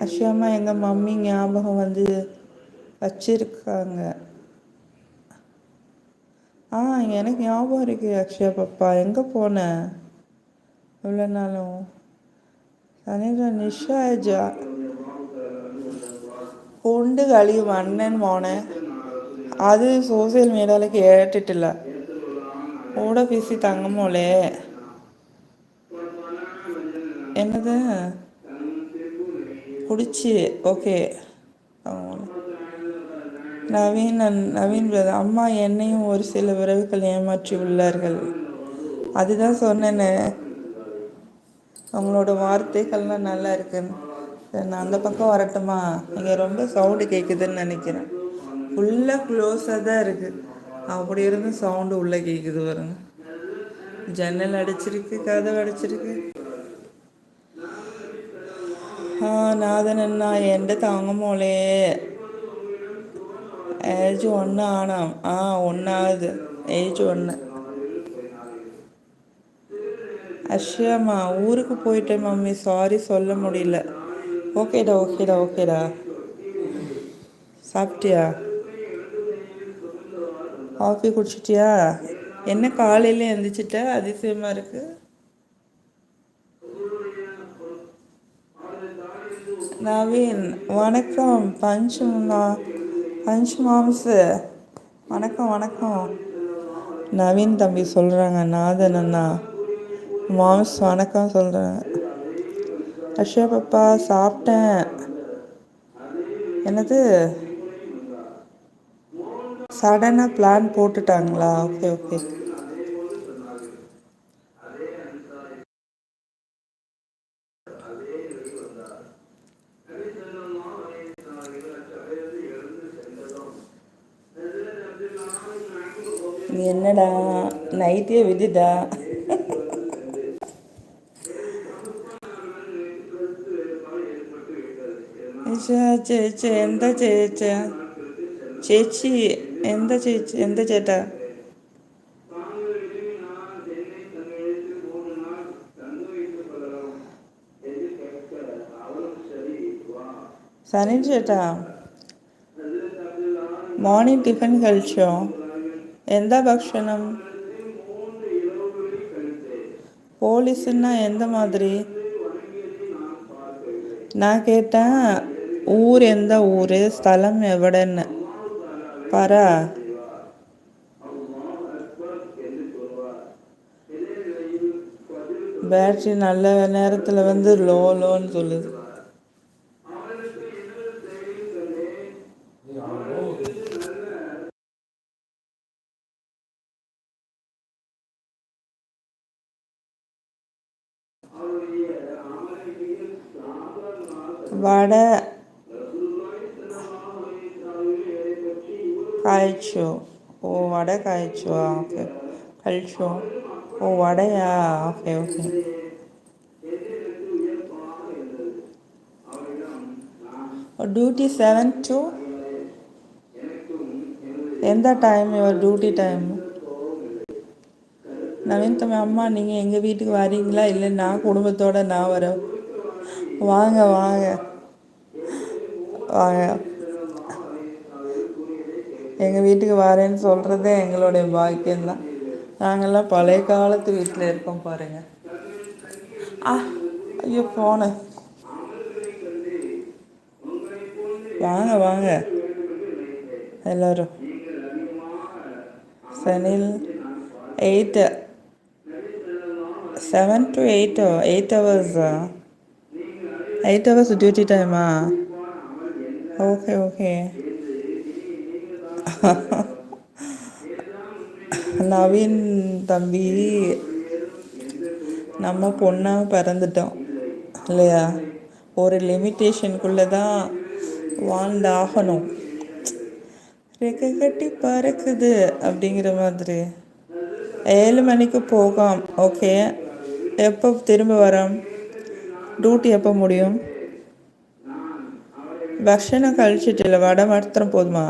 அஷியாமா எங்கள் மம்மி ஞாபகம் வந்து வச்சிருக்காங்க. ஆ எனக்கு ஞாபகம் இருக்கு அக்ஷயா பாப்பா. எங்கே போனேன் இவ்வளோ நாளும்? சனிதா நிஷாஜா കൊണ്ട് കളി വണ്ണൻ മോനെ. അത് സോഷ്യൽ മീഡിയയിൽ കേട്ടിട്ടില്ല. കൂടെ பிசி தங்கமோளே. என்னது குடிச்சு? ஓகே. நவீன் நவீன் பிரதர், அம்மா என்னையும் ஒரு சில உறவுகள் ஏமாற்றி உள்ளார்கள். அதுதான் சொன்னேன்னு, அவங்களோட வார்த்தைகள்லாம் நல்லா இருக்குன்னு. நான் அந்த பக்கம் வரட்டுமா? இங்கே ரொம்ப சவுண்டு கேட்குதுன்னு நினைக்கிறேன். ஃபுல்லாக க்ளோஸாக தான் இருக்குது, அப்படி இருந்து சவுண்டு உள்ளே கேட்குது பாருங்க. ஜன்னல் அடிச்சிருக்கு, கதவு அடிச்சிருக்கு. നാഥൻ എന്നാ എൻ്റെ തങ്ങമോളെ. ഏജ് 1 ആണോ? 1 ஏஜ் 1. அஷ்யாமா ஊருக்கு போயிட்டேன் மம்மி, சாரி சொல்ல முடியல. ஓகேடா. சாப்பிட்டியா? காஃபி குடிச்சிட்டியா? என்ன காலையில் எழுந்திரிச்சிட்ட? அதிசயமாக இருக்கு. நவீன் வணக்கம். பஞ்ச் மாம்ஸ் வணக்கம். நவீன் தம்பி சொல்கிறாங்க, நாதன் அண்ணா மாம்ஸ் வணக்கம் சொல்கிறாங்க. அஷா பாப்பா சாப்பிட்டேன். என்னது சடனாக பிளான் போட்டுட்டாங்களா? ஓகே. நீ என்னடா நைட்டே விடுடா. ചേച്ചി എന്താ ചേച്ചി എന്താ ചേട്ടാ? സനിൽ ചേട്ടാ, മോർണിംഗ് ടിഫിൻ കഴിച്ചോ? എന്താ ഭക്ഷണം? போலீஸுன்னா எந்த மாதிரி? நான் கேட்டேன் ஊர் எந்த ஊர், ஸ்தலம் எവിടെன்னு. பாரா பேட்ரி நல்ல நேரத்தில் வந்து லோன்னு சொல்லுது. வடை காய்ச்சோ? வடை காய்ச்சோ? ஓகே. கழிச்சோ? வடையா? ஓகே. டியூட்டி 7 to எந்த time? Your duty time? Naveen தம்பி, அம்மா நீங்கள் எங்கள் வீட்டுக்கு வரீங்களா? இல்லை நான் குடும்பத்தோடு நான் வரேன். வாங்க எங்கள் வீட்டுக்கு வரேன்னு சொல்கிறதே எங்களுடைய பாக்கியம்தான். நாங்கள்லாம் பழைய காலத்து வீட்டில் இருக்கோம் பாருங்கள். ஐயோ போனேன். வாங்க எல்லோரும். சனில் 7 to 8 hours. 8 hours டியூட்டி டைமா? ஓகே. நவீன் தம்பி, நம்ம பொண்ணாக பிறந்துட்டோம் இல்லையா? ஒரு லிமிட்டேஷனுக்குள்ளே தான் வாழ்ந்தாகணும். ரெக்கை கட்டி பறக்குது அப்படிங்கிற மாதிரி. 7 மணிக்கு போகாம். ஓகே. எப்போ திரும்ப வரோம்? டியூட்டி எப்போ முடியும்? ഭക്ഷണം കഴിച്ചിട്ടില്ല, വട മാത്രം പോതുമാ?